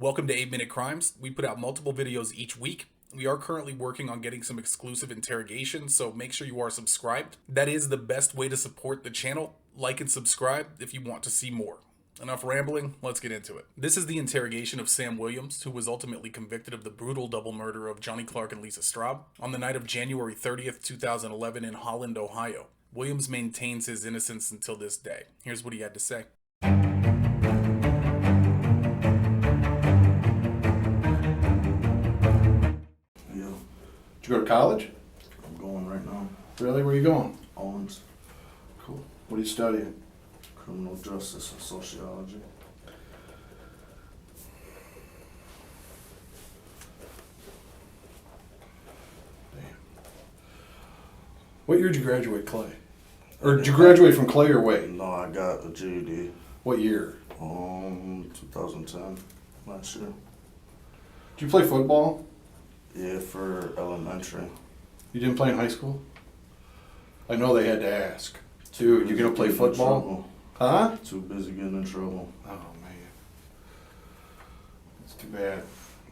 Welcome to 8 Minute Crimes. We put out multiple videos each week. We are currently working on getting some exclusive interrogation, so make sure you are subscribed. That is the best way to support the channel. Like and subscribe if you want to see more. Enough rambling, let's get into it. This is the interrogation of Sam Williams, who was ultimately convicted of the brutal double murder of Johnny Clarke and Lisa Straub on the night of January 30th, 2011 in Holland, Ohio. Williams maintains his innocence until this day. Here's what he had to say. Did you go to college? I'm going right now. Really? Where are you going? Owens, Cool. What are you studying? criminal justice and sociology. Damn. What year did you graduate Clay? Or did you graduate from Clay or Wade? No, I got a GED. What year? 2010, last year. Did you play football? Yeah, for elementary. You didn't play in high school? I know they had to ask. Dude, you gonna play football? Huh? Too busy getting in trouble. Oh man. It's too bad.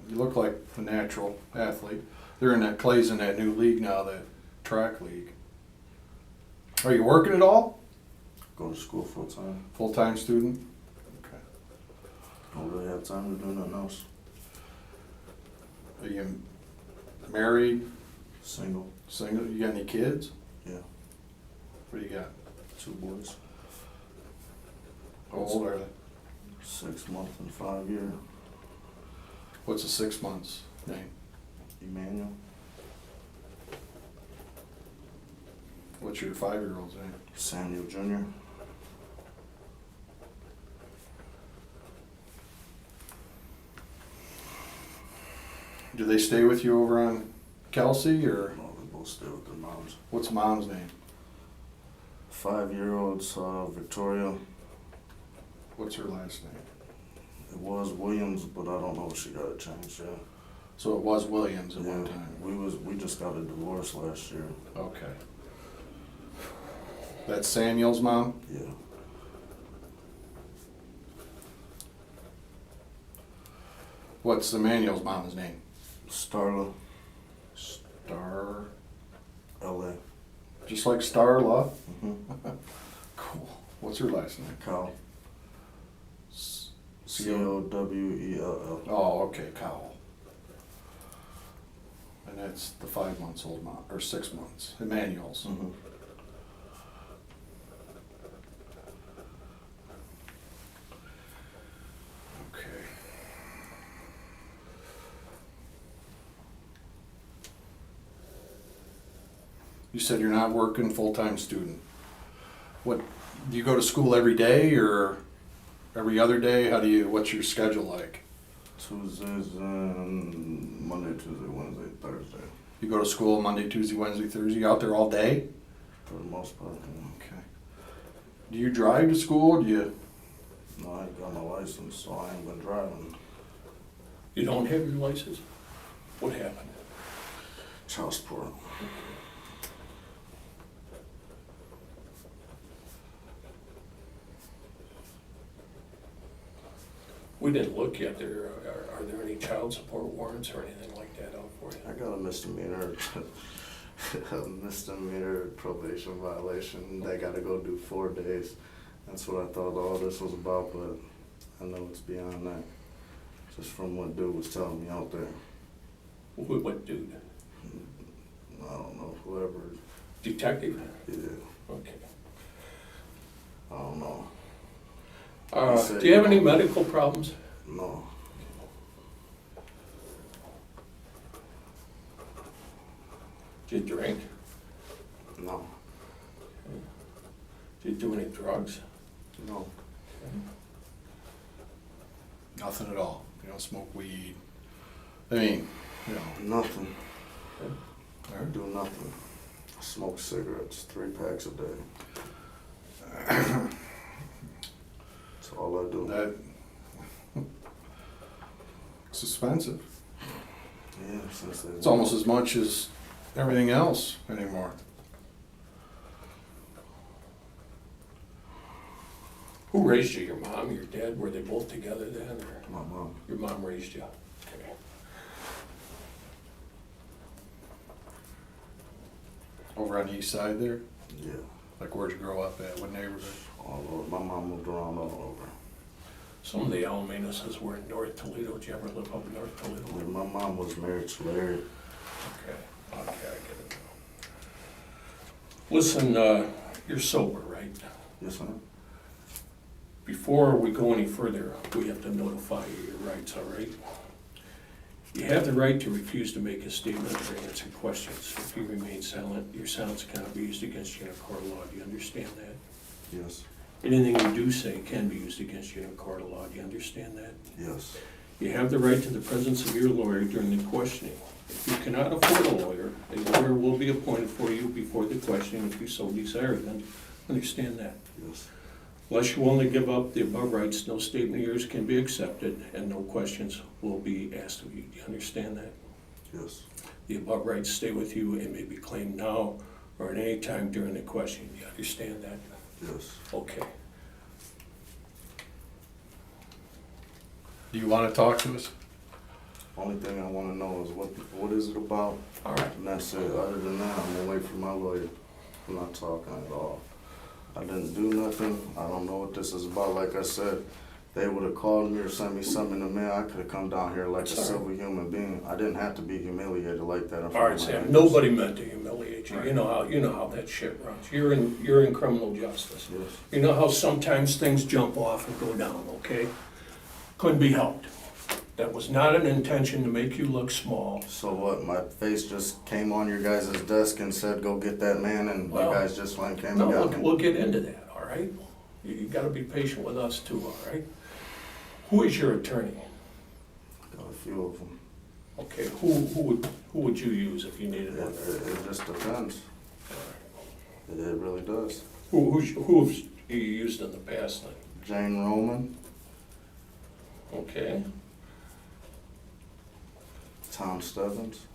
You look like a natural athlete. They're in that Clay's in that new league now, that track league. Are you working at all? Go to school full time. Full-time student? Okay. Don't really have time to do nothing else. Are you married? Single. Single? You got any kids? Yeah. What do you got? 2 boys. How old are they? 6 months and 5 years. What's the 6 months name? Emmanuel. What's your 5-year-old's name? Samuel Jr. Do they stay with you over on Kelsey, or No, they both stay with their moms. what's mom's name? 5-year-old's Victoria. What's her last name? It was Williams, but I don't know if she got it changed yet. So it was Williams at one Yeah, time. we just got a divorce last year. Okay. That's Samuel's mom? Yeah. What's Emmanuel's mom's name? Starla, Star. LA. Just like Starla? Mm-hmm. Cool. What's her last name? Cal. C-O- Cowell. Oh, okay, Cowell. And that's the 5 months old mom, or 6 months, Emmanuel's. Mm-hmm. Okay. You said you're not working full-time student. What, do you go to school every day or every other day? What's your schedule like? Tuesdays and Monday, Tuesday, Wednesday, Thursday. You go to school Monday, Tuesday, Wednesday, Thursday, you out there all day? For the most part. Okay. Do you drive to school? Do you? No, I got my license, so I ain't been driving. You don't have your license? What happened? Child support. We didn't look yet. Are there any child support warrants or anything like that out for I you? got a misdemeanor. A misdemeanor probation violation. They gotta go do 4 days. That's what I thought all this was about, but I know it's beyond that. Just from what dude was telling me out there. What dude? I don't know, whoever. Detective? Yeah, Okay. I don't know. Do you have any medical problems? No. Do you drink? No. Do you do any drugs? No. Nothing at all. You don't smoke weed. I mean, you know. Nothing. I do nothing. I smoke cigarettes, 3 packs a day. That's all I do. It's expensive. Yeah, since they. It's almost as much as everything else anymore. Who raised you? Your mom, your dad? Were they both together then, or My mom. your mom raised you? Okay. Over on the east side there? Yeah. Like where'd you grow up at? What neighborhood? All over. My mom moved around all over. Some of the Alamenas were in North Toledo. Did you ever live up in North Toledo? And my mom was married to Larry. Okay, I get it now. Listen, you're sober, right? Yes, ma'am. Before we go any further, we have to notify you your rights, all right? You have the right to refuse to make a statement or answer questions. If you remain silent, your silence cannot be used against you in a court of law. Do you understand that? Yes. Anything you do say can be used against you in a court of law. Do you understand that? Yes. You have the right to the presence of your lawyer during the questioning. If you cannot afford a lawyer will be appointed for you before the questioning if you so desire. Then understand that. Yes. Unless you're willing to give up the above rights, no statement of yours can be accepted and no questions will be asked of you. Do you understand that? Yes. The above rights stay with you and may be claimed now or at any time during the questioning. Do you understand that? Yes. Okay. Do you want to talk to us? Only thing I want to know is what is it about? All right. And that's it. Other than that, I'm gonna wait for my lawyer. I'm not talking at all. I didn't do nothing. I don't know what this is about. Like I said, they would have called me or sent me something in the mail. I could have come down here like a That's all right. civil human being. I didn't have to be humiliated like that. In All front right, of my Sam, neighbors. nobody meant to humiliate you. You know how that shit runs. You're in criminal justice. Yes. You know how sometimes things jump off and go down, okay? Couldn't be helped. That was not an intention to make you look small. So what? My face just came on your guys' desk and said, "Go get that man," and Well, you guys just went and came No, and got me. we'll get into that, all right? You gotta be patient with us too, all right? Who is your attorney? Got a few of them. Okay, who would you use if you needed one? It just depends. It really does. Who have you used in the past then? Jane Roman, Okay, Tom Stebbins.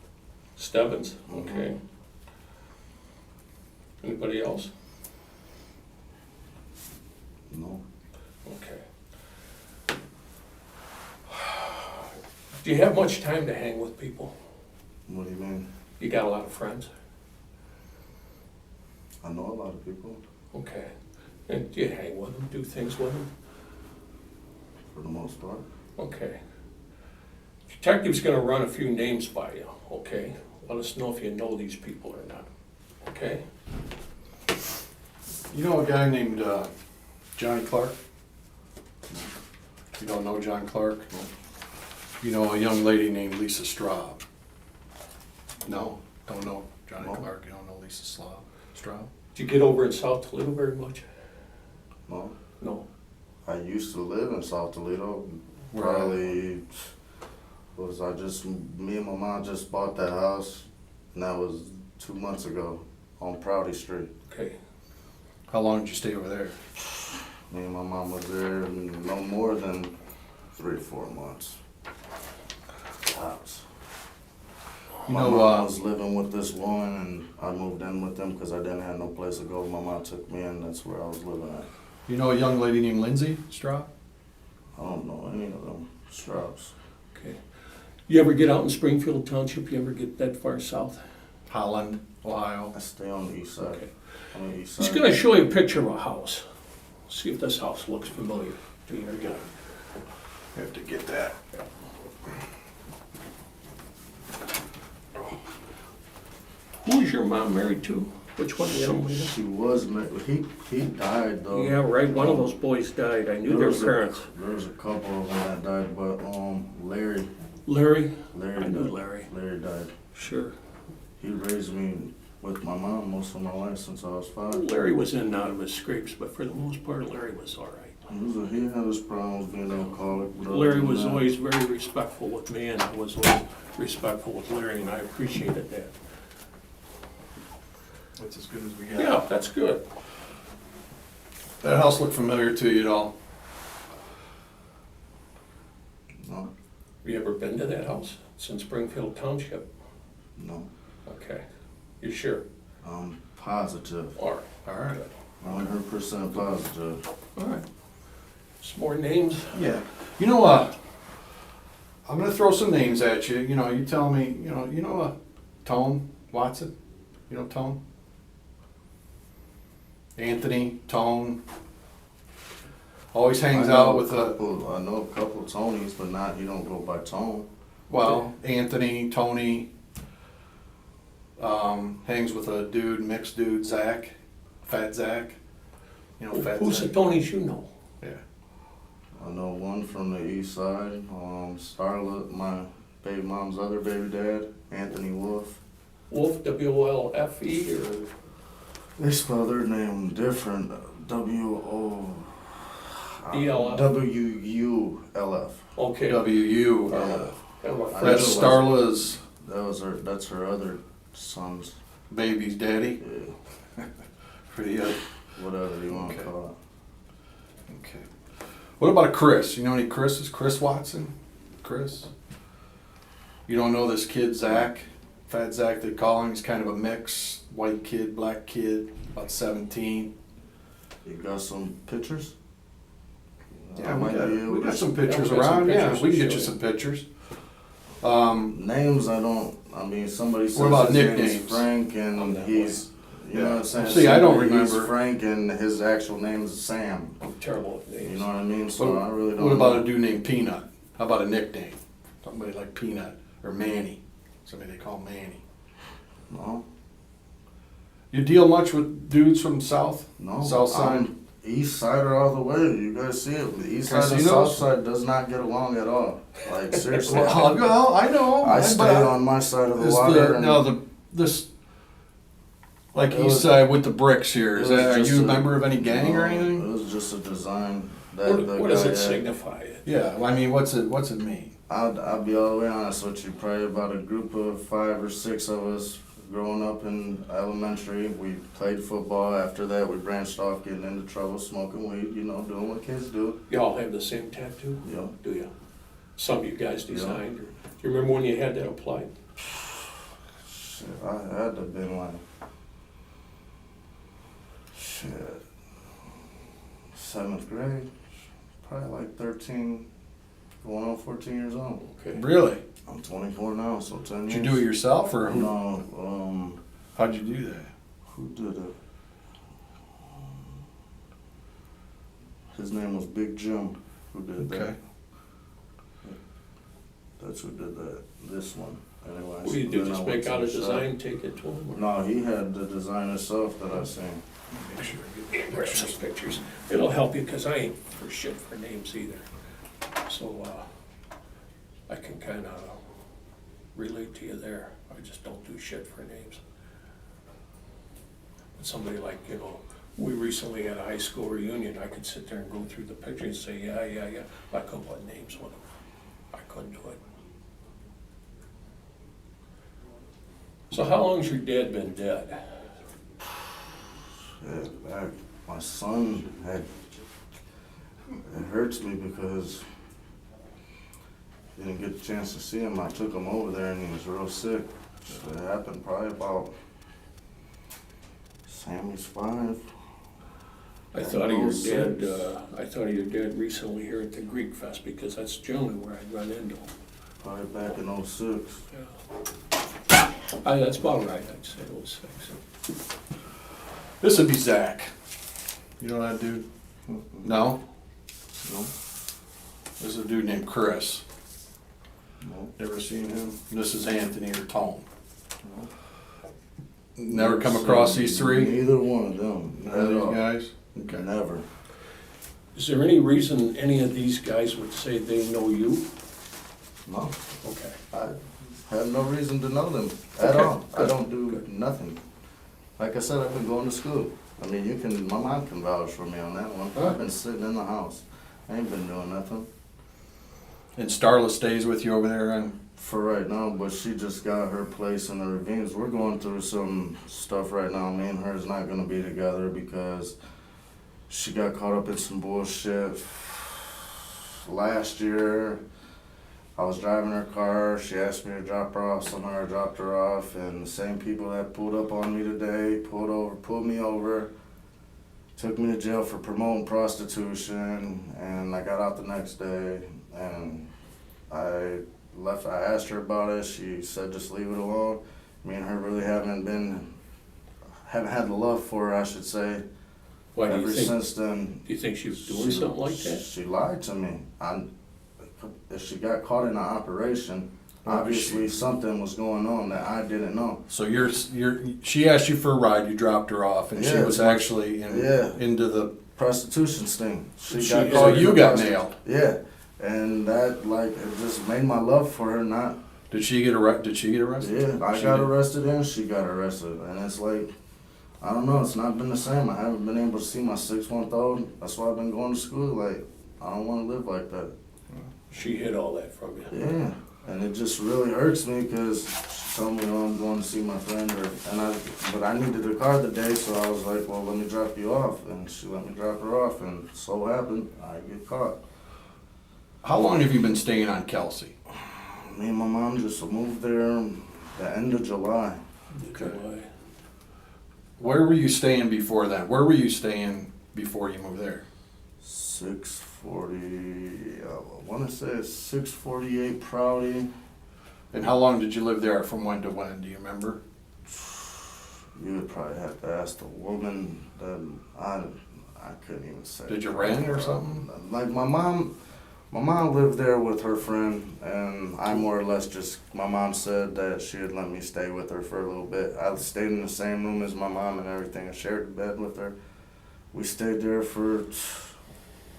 Stebbins, Mhm. okay. Anybody else? No. Okay. Do you have much time to hang with people? What do you mean? You got a lot of friends? I know a lot of people, Okay. And do you hang with them, do things with them? for the most part. Okay. Detective's gonna run a few names by you, okay? Let us know if you know these people or not, okay? You know a guy named Johnny Clarke? You don't know John Clarke? You know a young lady named Lisa Straub? No? Don't know Johnny No. Clarke? You don't know Lisa Straub? Did you get over in South Toledo very much? No. No. I used to live in South Toledo. Where? Probably me and my mom just bought that house, and that was 2 months ago on Prouty Street. Okay. How long did you stay over there? Me and my mom was there no more than 3 or 4 months. Tops. You My know, mom was living with this woman, and I moved in with them because I didn't have no place to go. My mom took me in. That's where I was living at. You know a young lady named Lindsay Straub? I don't know any of them. Straubs. Okay. You ever get out in Springfield Township? You ever get that far south? Holland, Ohio. I stay on the east side. Okay. On the east He's side. gonna show you a picture of a house. See if this house looks familiar to you again. Have to get that. Who is your mom married to? Which one? The young lady? She was married. He died though. Yeah, right. One of those boys died. I knew There their was parents. There was a couple of them that died, but Larry Larry? Larry I knew died. Larry. Larry died. Sure. He raised me with my mom most of my life since I was 5. Larry was in and out of his scrapes, but for the most part, Larry was all right. He had his problems being alcoholic. but other Larry than was that- always very respectful with me, and I was always respectful with Larry, and I appreciated that. That's as good as we got. Yeah, that's good. That house look familiar to you at all? No, Have you ever been to that house? It's in Springfield Township. no. Okay. You sure? I'm positive. All right. All right. Good. 100% positive. All right. Some more names? Yeah. You know what? I'm gonna throw some names at you. You know, you tell me. You know, Tone Watson. You know Tone. Anthony Tone. Always hangs out with a. I know a couple Tonys, but not. You don't go by Tone. Well, Anthony, Tony. Hangs with a dude, mixed dude, Zach, Fat Zach. You know, Fat Who's the Zach. Tonys you know? Yeah. I know one from the east side. Starlet, my baby mom's other baby dad, Anthony Wolf. Wolf, W-O-L-F-E, or? They spell their name different. E-L-F. W-U-L-F. Okay. W.U. Yeah. Kind of a I That's know. Starla's That's her other son's. baby's daddy. Yeah, Pretty whatever you want to Okay. call Okay. What about a Chris? You know any Chris's? Chris Watson? Chris? You don't know this kid, Zach? Fat Zach, they call him. He's kind of a mix. White kid, black kid, about 17. it. You got some pictures? Yeah, I might be able we to- got some pictures we got some around. Yeah, pictures we can to get you show some pictures. Names, I mean, somebody says about his name is nicknames? Frank and he's, you know what I'm saying? See, I don't Somebody, he's remember. Frank and his actual name is Sam. I'm terrible with names. You know what I mean? So I really don't What about know. a dude named Peanut? How about a nickname? Somebody like Peanut or Manny. Somebody they call Manny. No, You deal much with dudes from South? no. South side? I'm East Sider all the way. You guys see it. The East side and Casinos? South side does not get along at all. Like seriously. Well, I know. I but stay on my side of the is water. and this like It east was- side with the bricks here. it Is was that? Are just you a a- member of any gang or no, anything? It was just a design that the What does guy it had. signify? Yeah. I mean, what's it mean? I'll be all the way honest with you. Probably about a group of 5 or 6 of us growing up in elementary. We played football. After that, we branched off, getting into trouble, smoking weed. You know, doing what kids do. Y'all have the same tattoo? You know, Do you? Some you guys designed? Or, do you remember when you had that applied? shit, I had to have been like, shit, 7th grade. Probably like 13, going on 14 years old. Okay. Really? I'm 24 now, so 10 Did years. you do it yourself or who? No, How'd you do that? who did it? His name was Big Jim, who did Okay. that. That's who did that, this one. Anyway, What do you so do, then I just went make to out a the shop. design, take it to them? No, he had the design himself that I seen. Make sure I get Grab some pictures. It'll help you, because I ain't for shit for names either. So, I can kinda relate to you there. I just don't do shit for names. But somebody like, you know, we recently had a high school reunion, I could sit there and go through the pictures and say, yeah. I couldn't put names with them. I couldn't do it. So how long's your dad been dead? Shit, my son had, it hurts me because I didn't get the chance to see him. I took him over there and he was real sick. It happened probably about, Sammy's 5. I thought of your dad, 06. I thought of your dad recently here at the Greek Fest, because that's generally where I run into him. Probably back in 06. That's about right, I'd say, 06. This would be Zach. You know that dude? No? No, There's a dude named Chris. no, Ever seen him? This is Anthony or Tone. no. Never come across these three? Neither one of them. None of these guys? Okay. Never. Is there any reason any of these guys would say they know you? No. Okay. I have no reason to know them at Okay, all. I good, don't do good. nothing. Like I said, I've been going to school. I mean, my mom can vouch for me on that one. I've been sitting in the house. I ain't been doing nothing And Starla stays with you over there and for right now, but she just got her place in the ravines. We're going through some stuff right now. Me and her's not gonna be together because she got caught up in some bullshit. Last year, I was driving her car. She asked me to drop her off somewhere. I dropped her off, and the same people that pulled up on me today pulled me over, took me to jail for promoting prostitution, and I got out the next day, and I left. I asked her about it. She said just leave it alone. Me and her really haven't had the love for her, I should say. Why do you Ever think? since then, Do you think she was doing something like that? She lied to me. If she got caught in an operation, obviously something was going on that I didn't know. So she asked you for a ride, you dropped her off, and she Yeah, was actually into the. Prostitution sting. She got got So caught you in got prosti- nailed. Yeah, and that it just made my love for her not. Did she get arrested? Yeah, I She got did. arrested and she got arrested, and it's like, I don't know. It's not been the same. I haven't been able to see my 6-month-old. That's why I've been going to school. Like, I don't want to live like that. She hid all that from you. Yeah, and it just really hurts me because she told me, "Oh, I'm going to see my friend," but I needed a car the day, so I was like, "Well, let me drop you off," and she let me drop her off, and so happened I get caught. How long have you been staying on Kelsey? Me and my mom just moved there the end of July. July. Where were you staying before that? Where were you staying before you moved there? 640. I want to say it's 648 Prouty. And how long did you live there? From when to when? Do you remember? You would probably have to ask the woman that I couldn't even say. Did you rent or something? Like my mom lived there with her friend, and I more or less my mom said that she would let me stay with her for a little bit. I stayed in the same room as my mom and everything. I shared the bed with her. We stayed there for,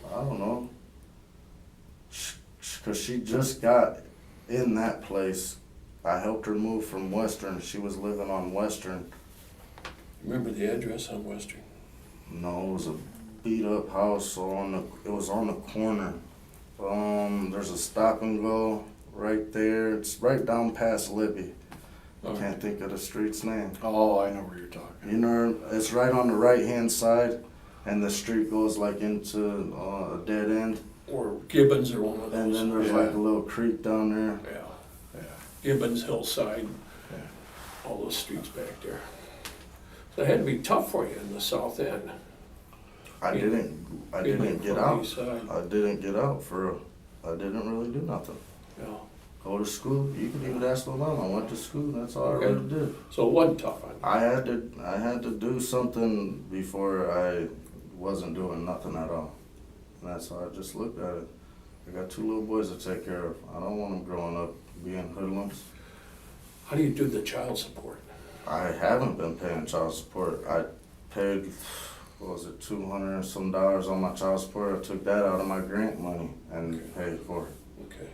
I don't know, because she just got in that place. I helped her move from Western. She was living on Western. Remember the address on Western? No, it was a beat up house it was on the corner. There's a stop and go right there. It's right down past Libby. I can't think of the street's name. Oh, I know where you're talking. You know, it's right on the right hand side, and the street goes like into a dead end. Or Gibbons or one of those. And then there's like a little creek down there. Yeah. Yeah. Gibbons, Hillside, Yeah. all those streets back there. So it had to be tough for you in the south end. I didn't get from out. the east side. I didn't get out I didn't really do nothing. Yeah. Go to school. You could even ask my mom. I went to school. That's all Okay. I really did. So it wasn't tough on you. I had to do something before I wasn't doing nothing at all. And that's how I just looked at it. I got 2 little boys to take care of. I don't want them growing up being hoodlums. How do you do the child support? I haven't been paying child support. I paid, what was it, $200 and some on my child support. I took that out of my grant money and paid for it. Okay.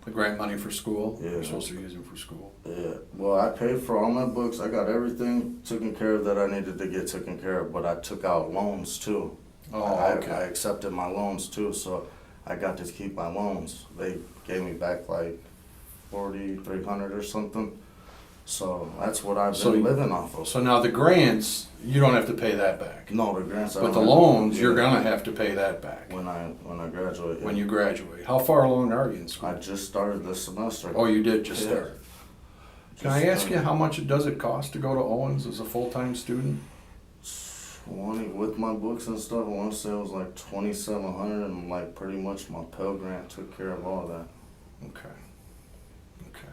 The grant money for school? Yeah. You're supposed to use it for school. Yeah, well, I paid for all my books. I got everything taken care of that I needed to get taken care of, but I took out loans too. Oh, I okay. accepted my loans too, so I got to keep my loans. They gave me back like $4,300 or something. So that's what I've been living off of. So now the grants, you don't have to pay that back. No, the grants. But the loans, you're gonna have to pay that back when I graduate. when you graduate. How far along are you in school? I just started this semester. Oh, you did just Yeah. start. Can I ask you how much does it cost to go to Owens as a full-time student? With my books and stuff, I want to say it was like $2,700, and like pretty much my Pell Grant took care of all that. Okay. Okay.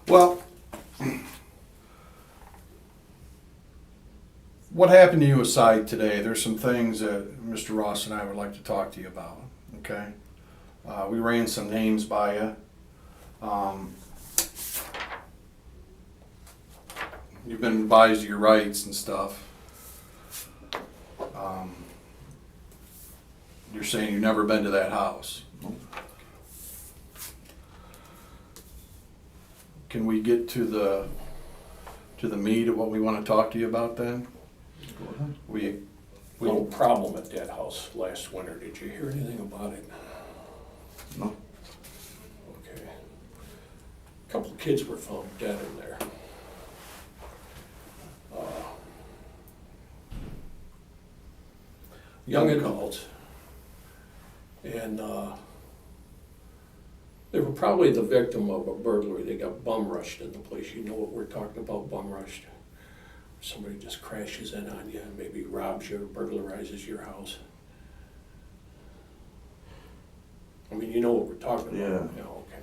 Well, what happened to you aside today, there's some things that Mr. Ross and I would like to talk to you about, okay? We ran some names by you. You've been advised of your rights and stuff. You're saying you've never been to that house. Can we get to the meat of what we want to talk to you about then? Go ahead. We No problem at that house last winter. Did you hear anything about it? No. Okay. A couple of kids were found dead in there. Young adults. And They were probably the victim of a burglary. They got bum rushed in the place. You know what we're talking about, bum rushed. Somebody just crashes in on you and maybe robs you or burglarizes your house. I mean, you know what we're talking about. Yeah. Okay.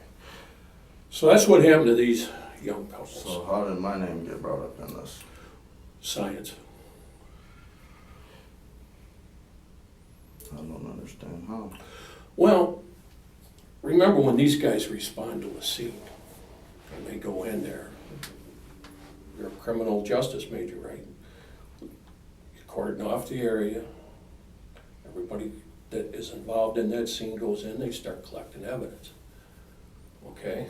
So that's what happened to these young couples. So how did my name get brought up in this? Science. I don't understand how. Well, remember when these guys respond to a scene and they go in there, you're a criminal justice major, right? You cordon off the area. Everybody that is involved in that scene goes in, they start collecting evidence. Okay?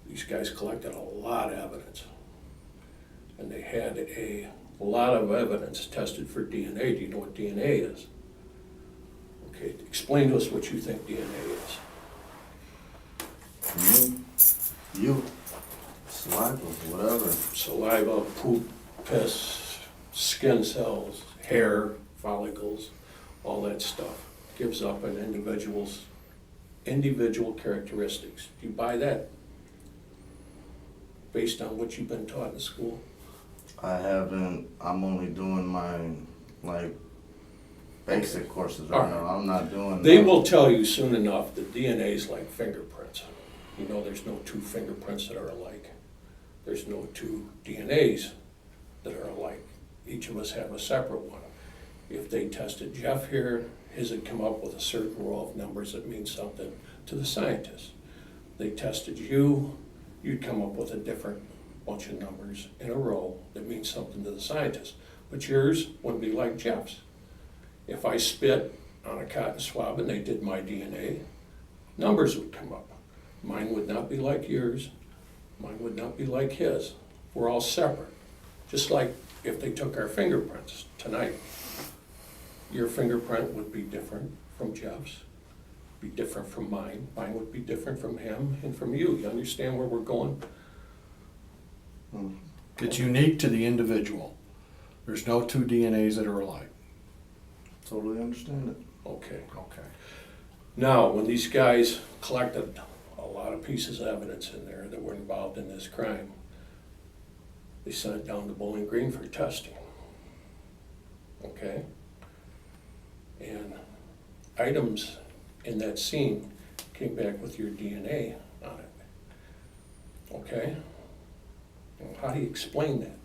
These guys collected a lot of evidence. And they had a lot of evidence tested for DNA. Do you know what DNA is? Okay, explain to us what you think DNA is. You, saliva, whatever. Saliva, poop, piss, skin cells, hair, follicles, all that stuff gives up an individual's individual characteristics. Do you buy that based on what you've been taught in school? I haven't, I'm only doing my, like, basic courses right now. I'm not doing. They will tell you soon enough that DNA is like fingerprints. You know, there's no two fingerprints that are alike. There's no two DNAs that are alike. Each of us have a separate one. If they tested Jeff here, his would come up with a certain row of numbers that means something to the scientist. They tested you, you'd come up with a different bunch of numbers in a row that means something to the scientist. But yours wouldn't be like Jeff's. If I spit on a cotton swab and they did my DNA, numbers would come up. Mine would not be like yours. Mine would not be like his. We're all separate. Just like if they took our fingerprints tonight. Your fingerprint would be different from Jeff's, be different from mine. Mine would be different from him and from you. You understand where we're going? It's unique to the individual. There's no two DNAs that are alike. Totally understand it. Okay. Okay. Now, when these guys collected a lot of pieces of evidence in there that were involved in this crime, they sent it down to Bowling Green for testing. Okay? And items in that scene came back with your DNA on it. Okay? Well, how do you explain that?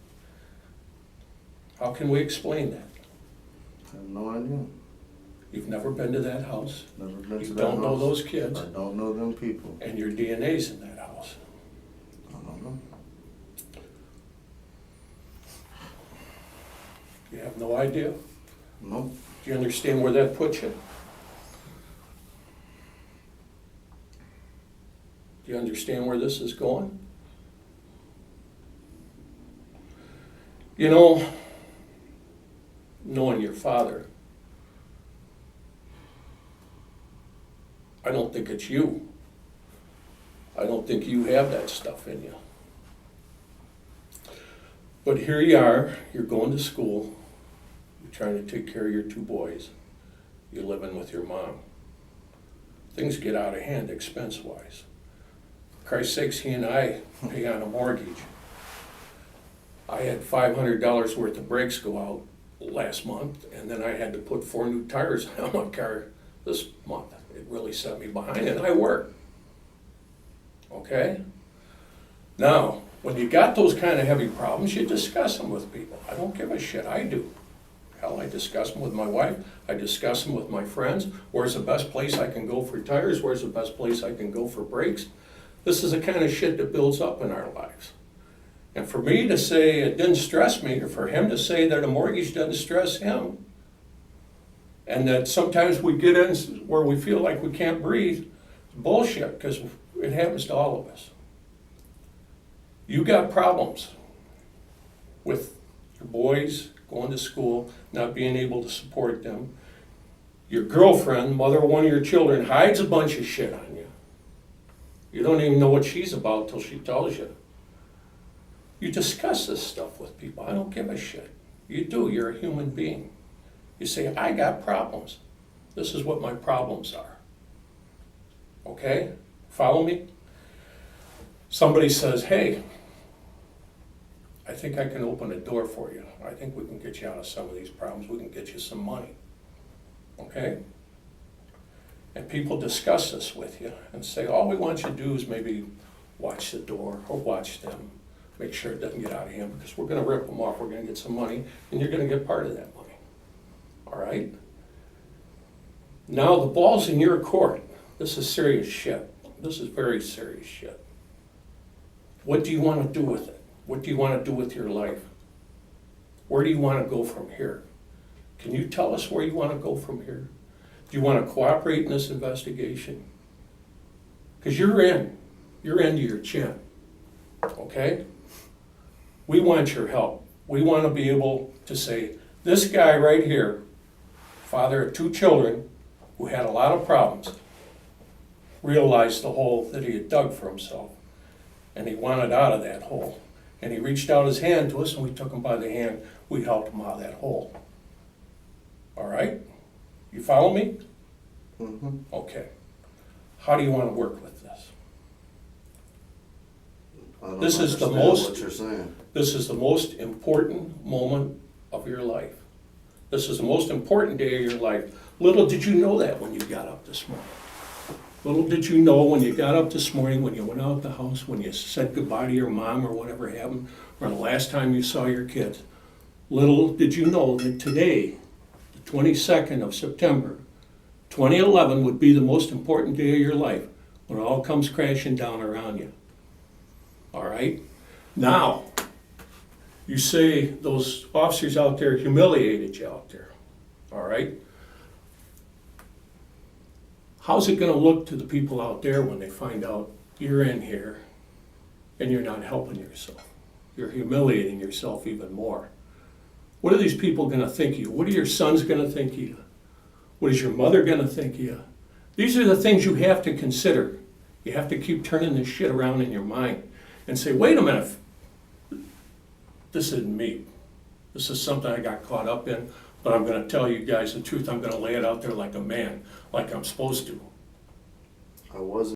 How can we explain that? I have no idea. You've never been to that house. Never been to You that don't know house. those kids. I don't know them people. And your DNA's in that house. I don't know. You have no idea? Nope. Do you understand where that puts you? Do you understand where this is going? You know, knowing your father, I don't think it's you. I don't think you have that stuff in you. But here you are, you're going to school, you're trying to take care of your two boys, you're living with your mom. Things get out of hand expense-wise. For Christ's sakes, he and I pay on a mortgage. I had $500 worth of brakes go out last month, and then I had to put 4 new tires on my car this month. It really set me behind, and I work. Okay? Now, when you got those kind of heavy problems, you discuss them with people. I don't give a shit, I do. Hell, I discuss them with my wife, I discuss them with my friends. Where's the best place I can go for tires? Where's the best place I can go for brakes? This is the kind of shit that builds up in our lives. And for me to say it didn't stress me, or for him to say that a mortgage doesn't stress him, and that sometimes we get in where we feel like we can't breathe, bullshit, because it happens to all of us. You got problems with your boys going to school, not being able to support them. Your girlfriend, mother of one of your children, hides a bunch of shit on you. You don't even know what she's about till she tells you. You discuss this stuff with people. I don't give a shit. You do. You're a human being. You say, I got problems. This is what my problems are. okay? Follow me? Somebody says, hey, I think I can open a door for you. I think we can get you out of some of these problems. We can get you some money, okay? And people discuss this with you and say, all we want you to do is maybe watch the door or watch them. Make sure it doesn't get out of hand because we're gonna rip them off. We're gonna get some money and you're gonna get part of that money, all right? Now the ball's in your court. This is serious shit. This is very serious shit. What do you want to do with it? What do you want to do with your life? Where do you want to go from here? Can you tell us where you want to go from here? Do you want to cooperate in this investigation? Because you're in to your chin, okay? We want your help. We want to be able to say, this guy right here, father of 2 children, who had a lot of problems, realized the hole that he had dug for himself, and he wanted out of that hole. And he reached out his hand to us, and we took him by the hand. We helped him out of that hole. All right? You follow me? Mm-hmm. Okay. How do you want to work with this? I don't This is the understand most- what you're saying. This is the most important moment of your life. This is the most important day of your life. Little did you know that when you got up this morning. Little did you know when you got up this morning, when you went out the house, when you said goodbye to your mom or whatever happened, or the last time you saw your kids. Little did you know that today, the 22nd of September, 2011 would be the most important day of your life when it all comes crashing down around you. All right? Now, you say those officers out there humiliated you out there. All right? How's it going to look to the people out there when they find out you're in here and you're not helping yourself? You're humiliating yourself even more. What are these people going to think of you? What are your sons going to think of you? What is your mother going to think of you? These are the things you have to consider. You have to keep turning this shit around in your mind and say, wait a minute, this isn't me. This is something I got caught up in. But I'm going to tell you guys the truth. I'm going to lay it out there like a man, like I'm supposed to. I wasn't